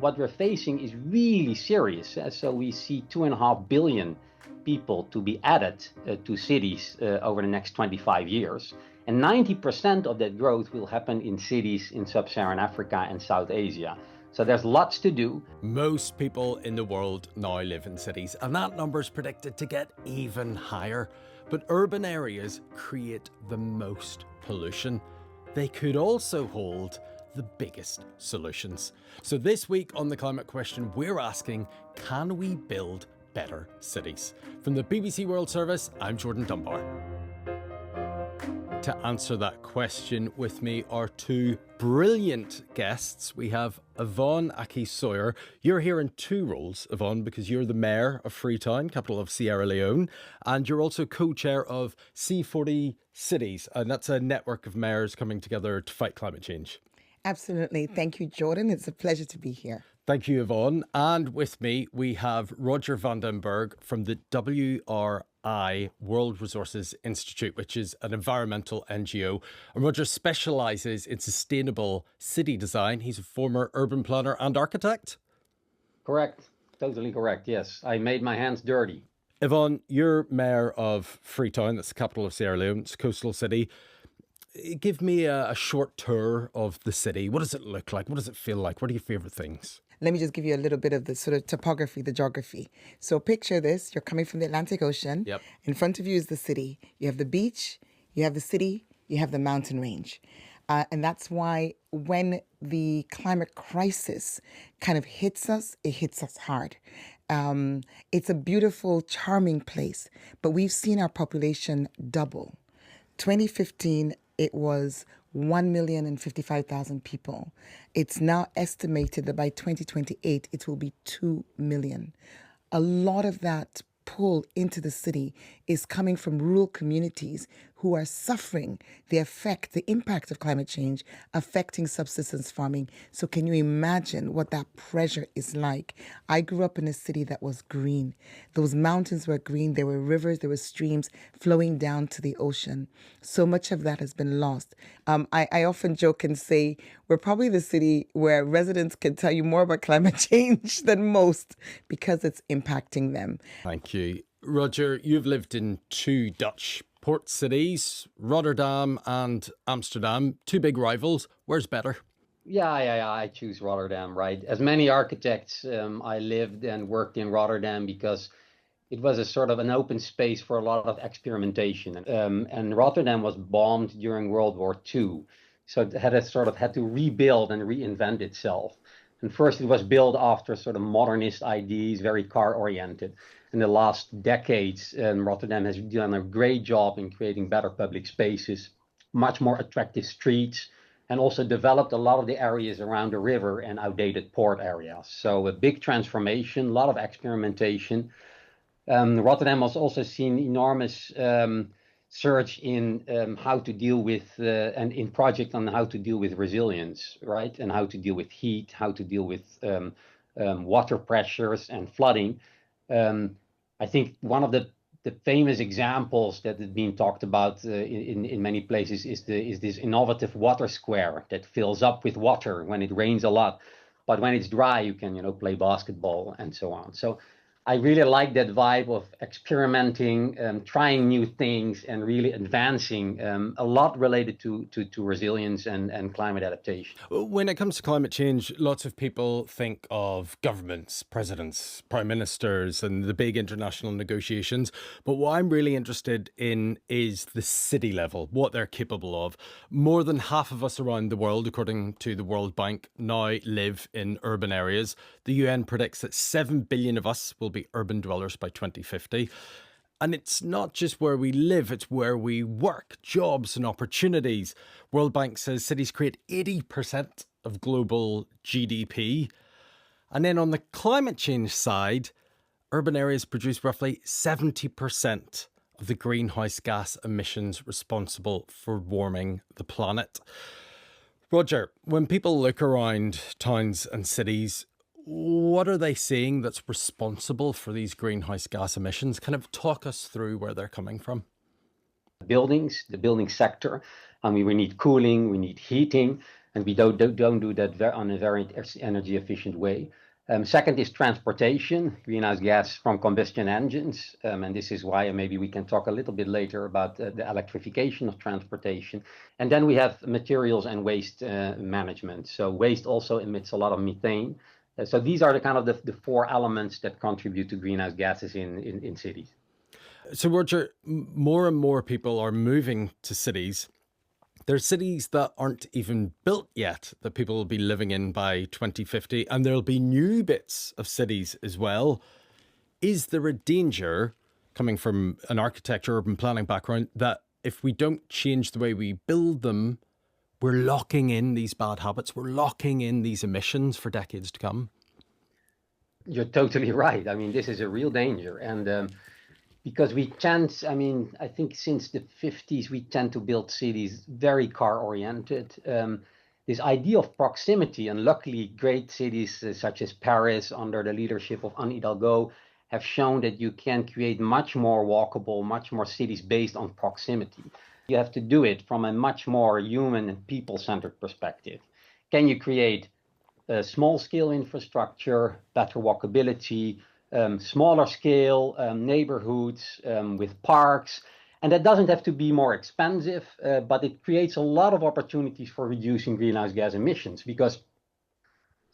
What we're facing is really serious. So we see 2.5 billion people to be added to cities over the next 25 years. And 90% of that growth will happen in cities in sub-Saharan Africa and South Asia. So there's lots to do. Most people in the world now live in cities, and that number's predicted to get even higher. But urban areas create the most pollution. They could also hold the biggest solutions. So this week on The Climate Question, we're asking, can we build better cities? From the BBC World Service, I'm Jordan Dunbar. To answer that question with me are two brilliant guests. We have Yvonne Aki-Sawyer. You're here in two roles, Yvonne, because you're the Mayor of Freetown, capital of Sierra Leone, and you're also co-chair of C40 Cities, and that's a network of mayors coming together to fight climate change. Absolutely. Thank you, Jordan. It's a pleasure to be here. Thank you, Yvonne. And with me, we have Roger van den Berg from the WRI, World Resources Institute, which is an environmental NGO. And Roger specialises in sustainable city design. He's a former urban planner and architect. Correct. Totally correct. Yes. I made my hands dirty. Yvonne, you're Mayor of Freetown. That's the capital of Sierra Leone. It's a coastal city. Give me a short tour of the city. What does it look like? What does it feel like? What are your favourite things? Let me just give you a little bit of the sort of topography, the geography. So picture this. You're coming from the Atlantic Ocean. Yep. In front of you is the city. You have the beach, you have the city, you have the mountain range. And that's why when the climate crisis kind of hits us, it hits us hard. It's a beautiful, charming place, but we've seen our population double. 2015, it was 1,055,000 people. It's now estimated that by 2028, it will be 2 million. A lot of that pull into the city is coming from rural communities who are suffering the impact of climate change affecting subsistence farming. So can you imagine what that pressure is like? I grew up in a city that was green. Those mountains were green. There were rivers, there were streams flowing down to the ocean. So much of that has been lost. I often joke and say we're probably the city where residents can tell you more about climate change than most because it's impacting them. Thank you. Roger, you've lived in two Dutch port cities, Rotterdam and Amsterdam, two big rivals. Where's better? Yeah, I choose Rotterdam, right? As many architects, I lived and worked in Rotterdam because it was a sort of an open space for a lot of experimentation. And Rotterdam was bombed during World War II. So it had to rebuild and reinvent itself. And first it was built after sort of modernist ideas, very car-oriented. In the last decades, Rotterdam has done a great job in creating better public spaces, much more attractive streets, and also developed a lot of the areas around the river and outdated port areas. So a big transformation, a lot of experimentation. Rotterdam has also seen enormous surge in how to deal with and in project on how to deal with resilience, right? And how to deal with heat, how to deal with water pressures and flooding. I think one of the famous examples that has been talked about in many places is this innovative water square that fills up with water when it rains a lot, but when it's dry you can play basketball and so on. So I really like that vibe of experimenting, trying new things, and really advancing a lot related to resilience and climate adaptation. When it comes to climate change, lots of people think of governments, presidents, prime ministers, and the big international negotiations. But what I'm really interested in is the city level, what they're capable of. More than half of us around the world, according to the World Bank, now live in urban areas. The UN predicts that 7 billion of us will be urban dwellers by 2050. And it's not just where we live, it's where we work, jobs and opportunities. World Bank says cities create 80% of global GDP. And then on the climate change side, urban areas produce roughly 70% of the greenhouse gas emissions responsible for warming the planet. Roger, when people look around towns and cities, what are they seeing that's responsible for these greenhouse gas emissions? Kind of talk us through where they're coming from. Buildings, the building sector. I mean, we need cooling, we need heating. and we don't do that on a very energy efficient way. Second is transportation, greenhouse gas from combustion engines. And this is why maybe we can talk a little bit later about the electrification of transportation. And then we have materials and waste management. So waste also emits a lot of methane. So these are the kind of the four elements that contribute to greenhouse gases in cities. So Roger, more and more people are moving to cities. There's cities that aren't even built yet that people will be living in by 2050, and there'll be new bits of cities as well. Is there a danger, coming from an architecture, urban planning background, that if we don't change the way we build them, we're locking in these bad habits, we're locking in these emissions for decades to come? You're totally right. I mean, this is a real danger. And because we tend, I mean, I think since the 50s, we tend to build cities very car oriented. This idea of proximity, and luckily great cities such as Paris under the leadership of Anne Hidalgo have shown that you can create much more walkable, much more cities based on proximity. You have to do it from a much more human and people-centered perspective. Can you create small-scale infrastructure, better walkability, smaller scale neighborhoods with parks. And that doesn't have to be more expensive, but it creates a lot of opportunities for reducing greenhouse gas emissions, because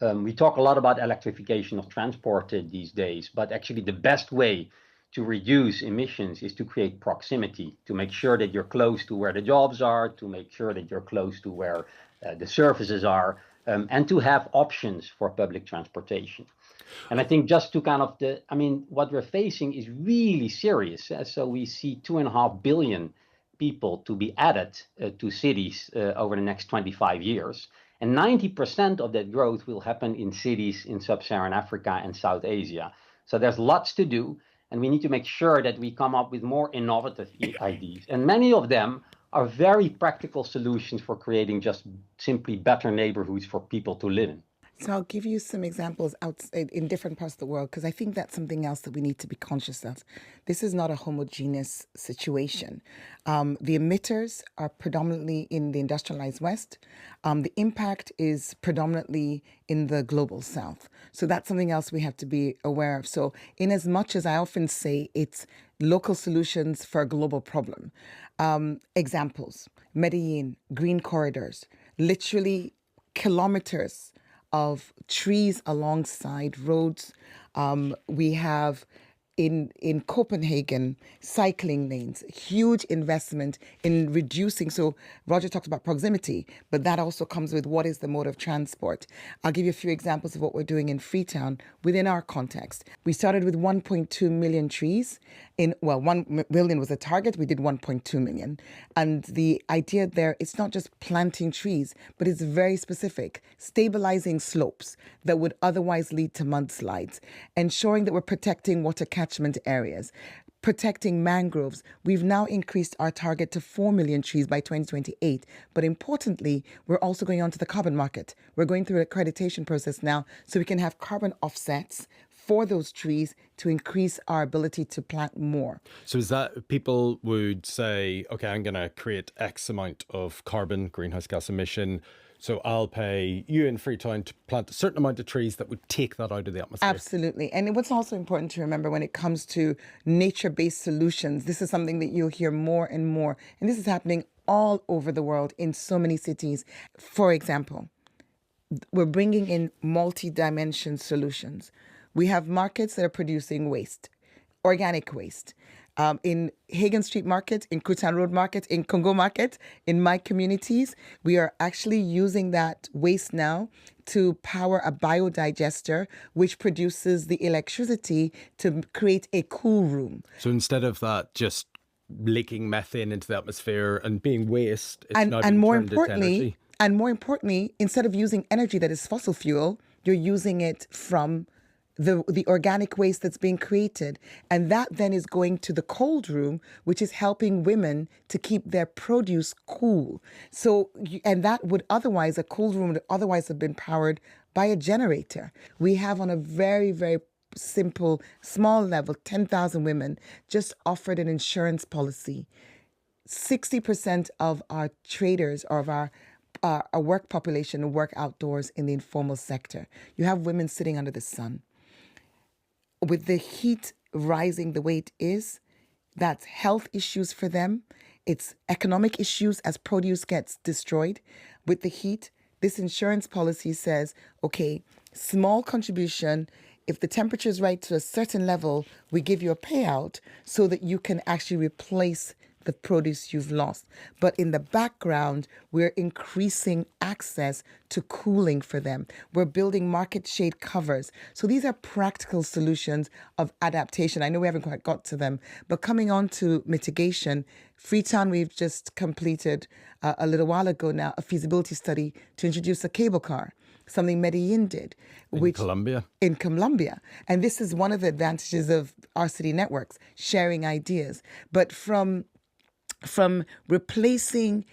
we talk a lot about electrification of transport these days, but actually the best way to reduce emissions is to create proximity, to make sure that you're close to where the jobs are, to make sure that you're close to where the services are, and to have options for public transportation. And I think just to kind of what we're facing is really serious. So we see 2.5 billion people to be added to cities over the next 25 years. And 90% of that growth will happen in cities in sub-Saharan Africa and South Asia. So there's lots to do. And we need to make sure that we come up with more innovative ideas. And many of them are very practical solutions for creating just simply better neighborhoods for people to live in. So I'll give you some examples outside in different parts of the world, because I think that's something else that we need to be conscious of. This is not a homogeneous situation. The emitters are predominantly in the industrialized West. The impact is predominantly in the global South. So that's something else we have to be aware of. So in as much as I often say it's local solutions for a global problem. Examples: Medellin, green corridors, literally kilometers of trees alongside roads. We have in Copenhagen cycling lanes, huge investment in reducing. So Roger talked about proximity, but that also comes with what is the mode of transport. I'll give you a few examples of what we're doing in Freetown within our context. We started with 1.2 million trees. 1 million was a target. We did 1.2 million. And the idea there, it's not just planting trees, but it's very specific. Stabilizing slopes that would otherwise lead to mudslides, ensuring that we're protecting water catchment areas, protecting mangroves. We've now increased our target to 4 million trees by 2028. But importantly, we're also going on to the carbon market. We're going through an accreditation process now so we can have carbon offsets for those trees to increase our ability to plant more. So is that people would say, okay, I'm going to create X amount of carbon, greenhouse gas emission, so I'll pay you in Freetown to plant a certain amount of trees that would take that out of the atmosphere? Absolutely. And what's also important to remember when it comes to nature-based solutions, this is something that you'll hear more and more. And this is happening all over the world in so many cities. For example, we're bringing in multi-dimension solutions. We have markets that are producing waste, organic waste. In Hagen Street Market, in Krutan Road Market, in Congo Market, in my communities, we are actually using that waste now to power a biodigester, which produces the electricity to create a cool room. So instead of that just leaking methane into the atmosphere and being waste, it's now being turned into energy. And more importantly, instead of using energy that is fossil fuel, you're using it from the organic waste that's being created. And that then is going to the cold room, which is helping women to keep their produce cool. So, and that would otherwise, a cold room would otherwise have been powered by a generator. We have on a very, very simple, small level, 10,000 women just offered an insurance policy. 60% of our traders or of our a work population who work outdoors in the informal sector. You have women sitting under the sun. With the heat rising the way it is, that's health issues for them. It's economic issues as produce gets destroyed with the heat. This insurance policy says, okay, small contribution. If the temperature is right to a certain level, we give you a payout so that you can actually replace the produce you've lost. But in the background, we're increasing access to cooling for them. We're building market shade covers. So these are practical solutions of adaptation. I know we haven't quite got to them, but coming on to mitigation, Freetown, we've just completed a little while ago now, a feasibility study to introduce a cable car, something Medellin did. In Colombia. In Colombia. And this is one of the advantages of our city networks, sharing ideas. But from replacing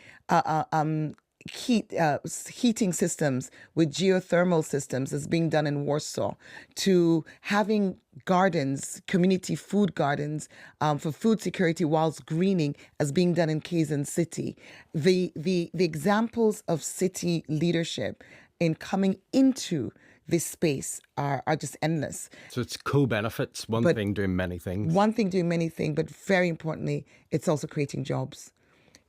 heating systems with geothermal systems as being done in Warsaw, to having gardens, community food gardens for food security whilst greening as being done in Kazan City. The examples of city leadership in coming into this space are just endless. So it's co-benefits, one thing doing many things. One thing doing many things, but very importantly, it's also creating jobs.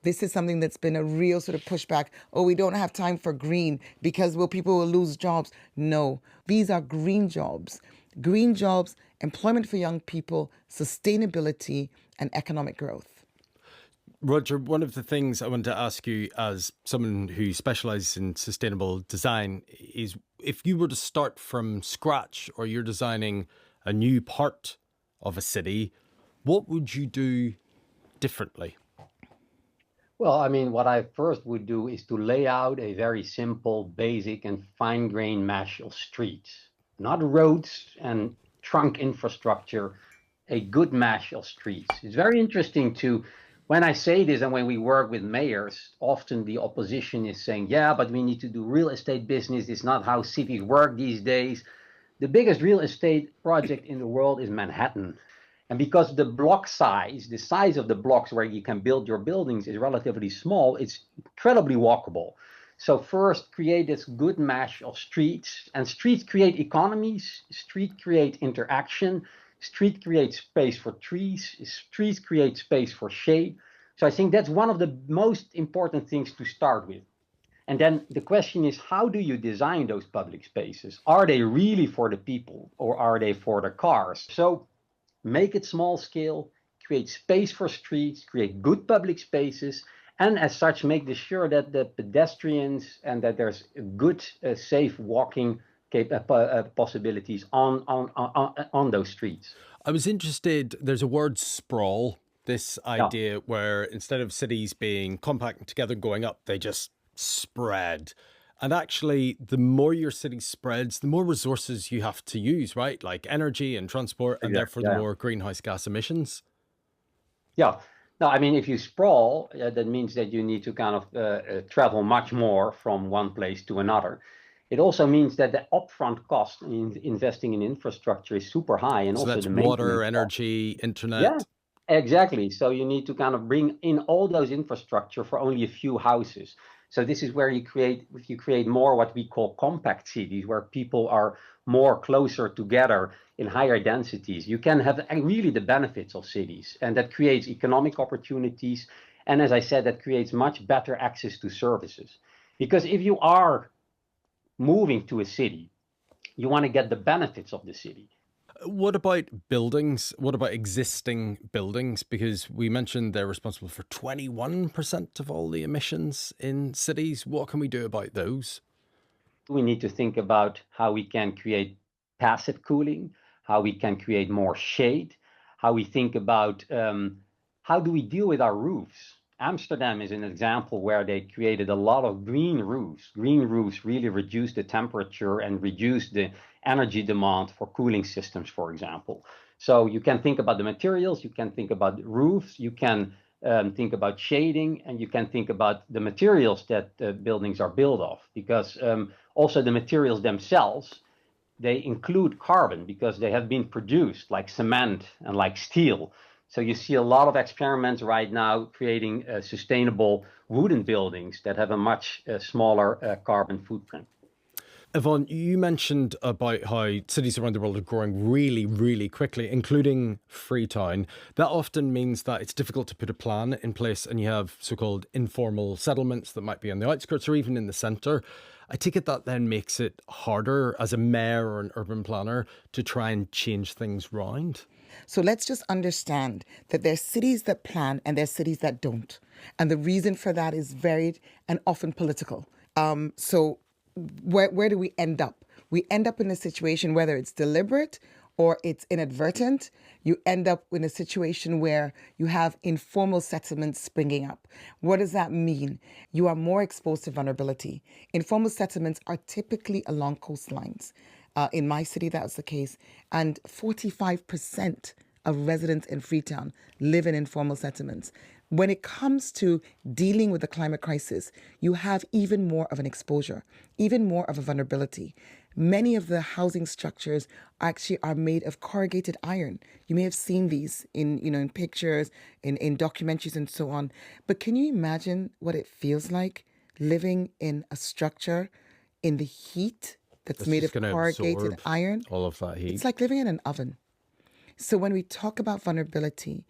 This is something that's been a real sort of pushback. Oh, we don't have time for green because people will lose jobs. No, these are green jobs. Green jobs, employment for young people, sustainability, and economic growth. Roger, one of the things I want to ask you as someone who specializes in sustainable design is if you were to start from scratch or you're designing a new part of a city, what would you do differently? Well, I mean, what I first would do is to lay out a very simple, basic, and fine-grained mesh of streets, not roads and trunk infrastructure, a good mesh of streets. It's very interesting when I say this and when we work with mayors, often the opposition is saying, yeah, but we need to do real estate business. It's not how cities work these days. The biggest real estate project in the world is Manhattan. And because the block size, the size of the blocks where you can build your buildings is relatively small, it's incredibly walkable. So first, create this good mesh of streets. And streets create economies. Streets create interaction. Street creates space for trees. Trees create space for shade. So I think that's one of the most important things to start with. And then the question is, how do you design those public spaces? Are they really for the people or are they for the cars? So make it small scale, create space for streets, create good public spaces, and as such, make sure that the pedestrians and that there's good, safe walking possibilities on those streets. I was interested, there's a word sprawl, this idea where instead of cities being compact and together going up, they just spread. And actually, the more your city spreads, the more resources you have to use, right? Like energy and transport, and therefore the more greenhouse gas emissions. Yeah. No, I mean, if you sprawl, that means that you need to kind of travel much more from one place to another. It also means that the upfront cost in investing in infrastructure is super high. And so also that's the water, energy, internet. Yeah, exactly. So you need to kind of bring in all those infrastructure for only a few houses. So this is where you create more what we call compact cities, where people are more closer together in higher densities. You can have really the benefits of cities, and that creates economic opportunities. And as I said, that creates much better access to services. Because if you are moving to a city, you want to get the benefits of the city. What about buildings? What about existing buildings? Because we mentioned they're responsible for 21% of all the emissions in cities. What can we do about those? We need to think about how we can create passive cooling, how we can create more shade, how we think about how do we deal with our roofs. Amsterdam is an example where they created a lot of green roofs. Green roofs really reduce the temperature and reduce the energy demand for cooling systems, for example. So you can think about the materials, you can think about the roofs, you can think about shading, and you can think about the materials that buildings are built of. Because also the materials themselves, they include carbon because they have been produced like cement and like steel. So you see a lot of experiments right now creating sustainable wooden buildings that have a much smaller carbon footprint. Yvonne, you mentioned about how cities around the world are growing really, really quickly, including Freetown. That often means that it's difficult to put a plan in place, and you have so-called informal settlements that might be on the outskirts or even in the centre. I take it that then makes it harder as a mayor or an urban planner to try and change things round. So let's just understand that there's cities that plan and there's cities that don't. And the reason for that is varied and often political. So where do we end up? We end up in a situation, whether it's deliberate or it's inadvertent, you end up in a situation where you have informal settlements springing up. What does that mean? You are more exposed to vulnerability. Informal settlements are typically along coastlines. In my city, that was the case. And 45% of residents in Freetown live in informal settlements. When it comes to dealing with the climate crisis, you have even more of an exposure, even more of a vulnerability. Many of the housing structures actually are made of corrugated iron. You may have seen these in pictures, in documentaries and so on. But can you imagine what it feels like living in a structure in the heat that's made of corrugated iron? All of that heat. It's like living in an oven. So when we talk about vulnerability,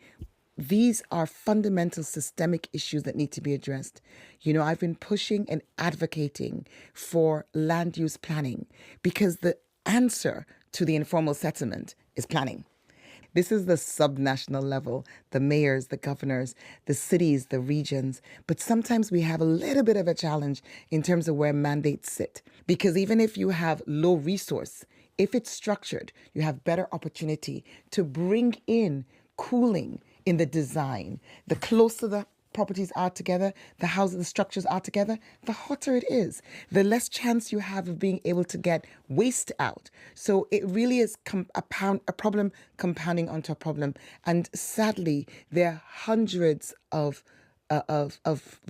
these are fundamental systemic issues that need to be addressed. I've been pushing and advocating for land use planning because the answer to the informal settlement is planning. This is the subnational level, the mayors, the governors, the cities, the regions. But sometimes we have a little bit of a challenge in terms of where mandates sit. Because even if you have low resource, if it's structured, you have better opportunity to bring in cooling in the design. The closer the properties are together, the houses, the structures are together, the hotter it is. The less chance you have of being able to get waste out. So it really is a problem compounding onto a problem. And sadly, there are hundreds of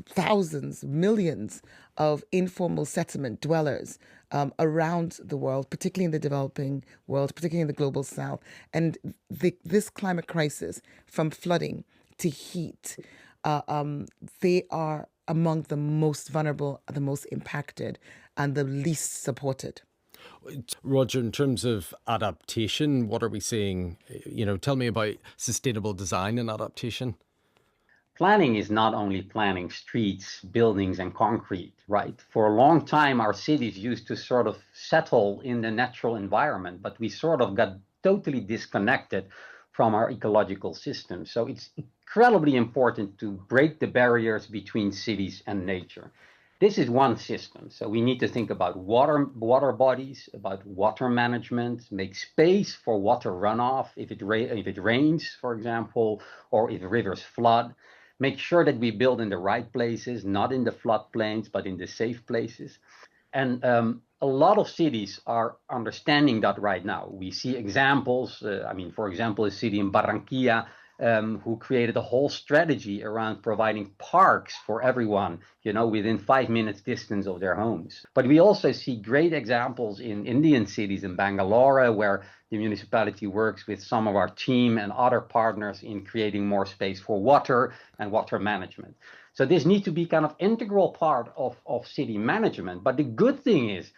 thousands, millions of informal settlement dwellers around the world, particularly in the developing world, particularly in the global south. And this climate crisis, from flooding to heat, they are among the most vulnerable, the most impacted, and the least supported. Roger, in terms of adaptation, what are we seeing? Tell me about sustainable design and adaptation. Planning is not only planning streets, buildings, and concrete, right? For a long time, our cities used to sort of settle in the natural environment, but we sort of got totally disconnected from our ecological system. So it's incredibly important to break the barriers between cities and nature. This is one system. So we need to think about water bodies, about water management, make space for water runoff if it rains, for example, or if rivers flood. Make sure that we build in the right places, not in the floodplains, but in the safe places. And a lot of cities are understanding that right now. We see examples. For example, a city in Barranquilla who created a whole strategy around providing parks for everyone, within 5 minutes distance of their homes. But we also see great examples in Indian cities, in Bangalore, where the municipality works with some of our team and other partners in creating more space for water and water management. So this needs to be kind of integral part of city management. But the good thing is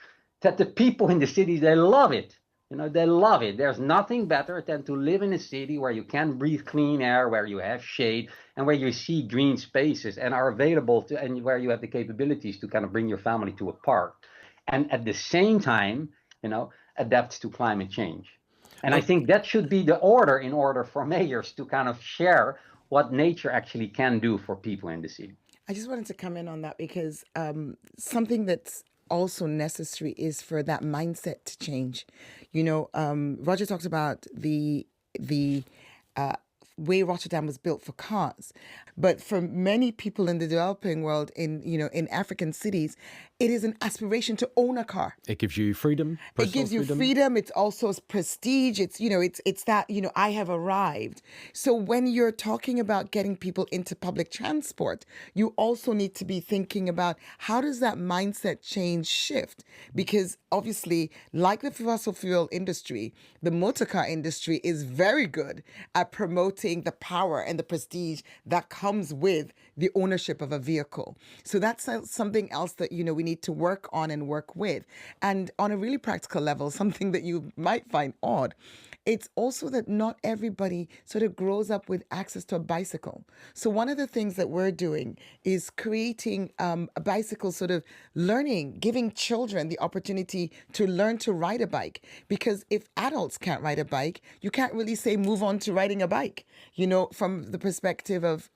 that the people in the cities, they love it. They love it. There's nothing better than to live in a city where you can breathe clean air, where you have shade, and where you see green spaces and are available to, and where you have the capabilities to kind of bring your family to a park. And at the same time, adapt to climate change. And I think that should be the order in order for mayors to kind of share what nature actually can do for people in the city. I just wanted to come in on that because something that's also necessary is for that mindset to change. Roger talked about the way Rotterdam was built for cars, but for many people in the developing world, in African cities, it is an aspiration to own a car. It gives you freedom. It gives you freedom. It's also prestige. It's that, I have arrived. So when you're talking about getting people into public transport, you also need to be thinking about how does that mindset change shift? Because obviously, like the fossil fuel industry, the motor car industry is very good at promoting creating the power and the prestige that comes with the ownership of a vehicle. So that's something else that, we need to work on and work with. And on a really practical level, something that you might find odd, it's also that not everybody sort of grows up with access to a bicycle. So one of the things that we're doing is creating a bicycle sort of learning, giving children the opportunity to learn to ride a bike. Because if adults can't ride a bike, you can't really say move on to riding a bike, from the perspective of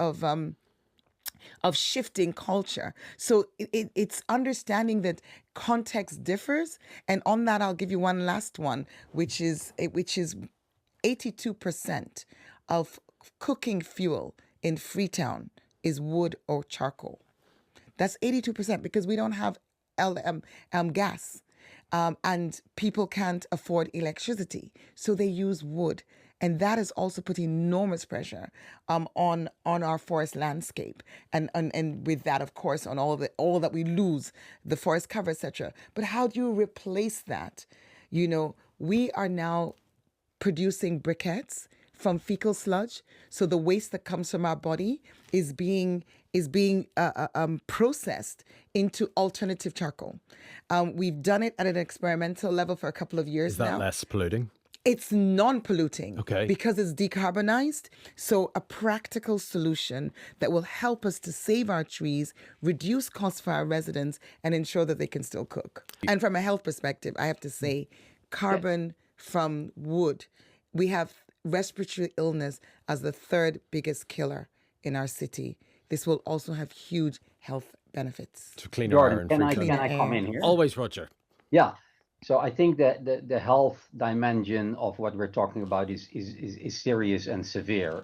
shifting culture. So it's understanding that context differs. And on that, I'll give you one last one, which is 82% of cooking fuel in Freetown is wood or charcoal. That's 82% because we don't have gas. And people can't afford electricity. So they use wood. And that has also put enormous pressure on our forest landscape. And with that, of course, on all that we lose, the forest cover, etc. But how do you replace that? We are now producing briquettes from fecal sludge. So the waste that comes from our body is being processed into alternative charcoal. We've done it at an experimental level for a couple of years now. Is that less polluting? It's non-polluting Okay. because it's decarbonized. So a practical solution that will help us to save our trees, reduce costs for our residents, and ensure that they can still cook. And from a health perspective, I have to say, carbon from wood, we have respiratory illness as the third biggest killer in our city. This will also have huge health benefits. To cleaner air Jordan, and can Freetown. I come in here? Always, Roger. Yeah. So I think that the health dimension of what we're talking about is serious and severe.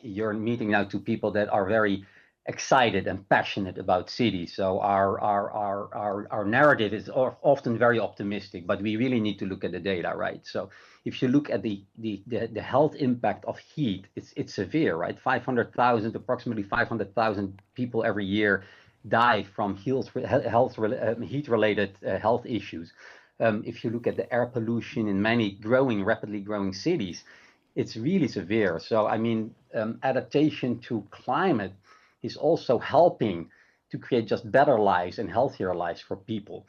You're meeting now two people that are very excited and passionate about cities. So our narrative is often very optimistic, but we really need to look at the data, right? So if you look at the health impact of heat, it's severe, right? Approximately 500,000 people every year die from heat-related health issues. If you look at the air pollution in many rapidly growing cities, it's really severe. So, I mean, adaptation to climate is also helping to create just better lives and healthier lives for people.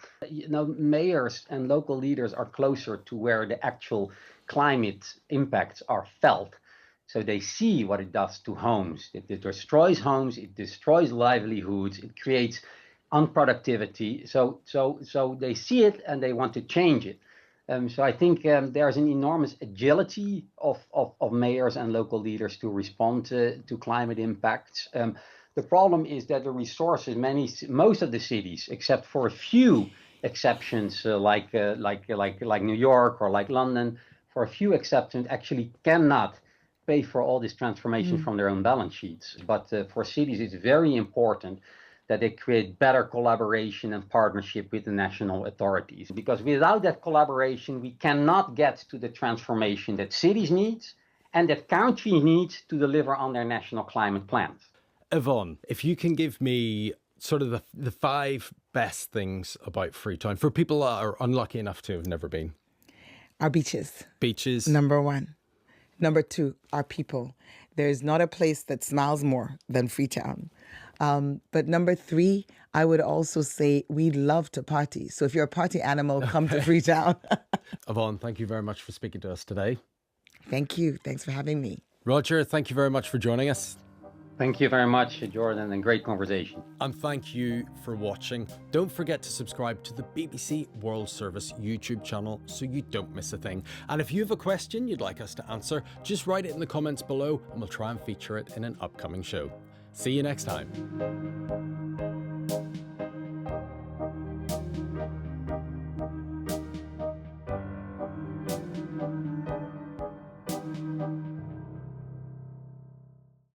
Mayors and local leaders are closer to where the actual climate impacts are felt. So they see what it does to homes. It destroys homes, it destroys livelihoods, it creates unproductivity. So they see it and they want to change it. So I think there's an enormous agility of mayors and local leaders to respond to climate impacts. The problem is that the resources, most of the cities, except for a few exceptions, like New York or like London, for a few exceptions, actually cannot pay for all this transformation from their own balance sheets. But for cities, it's very important that they create better collaboration and partnership with the national authorities. Because without that collaboration, we cannot get to the transformation that cities need and that countries need to deliver on their national climate plans. Yvonne, if you can give me sort of the 5 best things about Freetown for people that are unlucky enough to have never been. Our beaches. Beaches. Number 1. Number 2, our people. There's not a place that smiles more than Freetown. But number 3, I would also say we love to party. So if you're a party animal, come to Freetown. Yvonne, thank you very much for speaking to us today. Thank you. Thanks for having me. Roger, thank you very much for joining us. Thank you very much, Jordan, and great conversation. And thank you for watching. Don't forget to subscribe to the BBC World Service YouTube channel so you don't miss a thing. And if you have a question you'd like us to answer, just write it in the comments below and we'll try and feature it in an upcoming show. See you next time.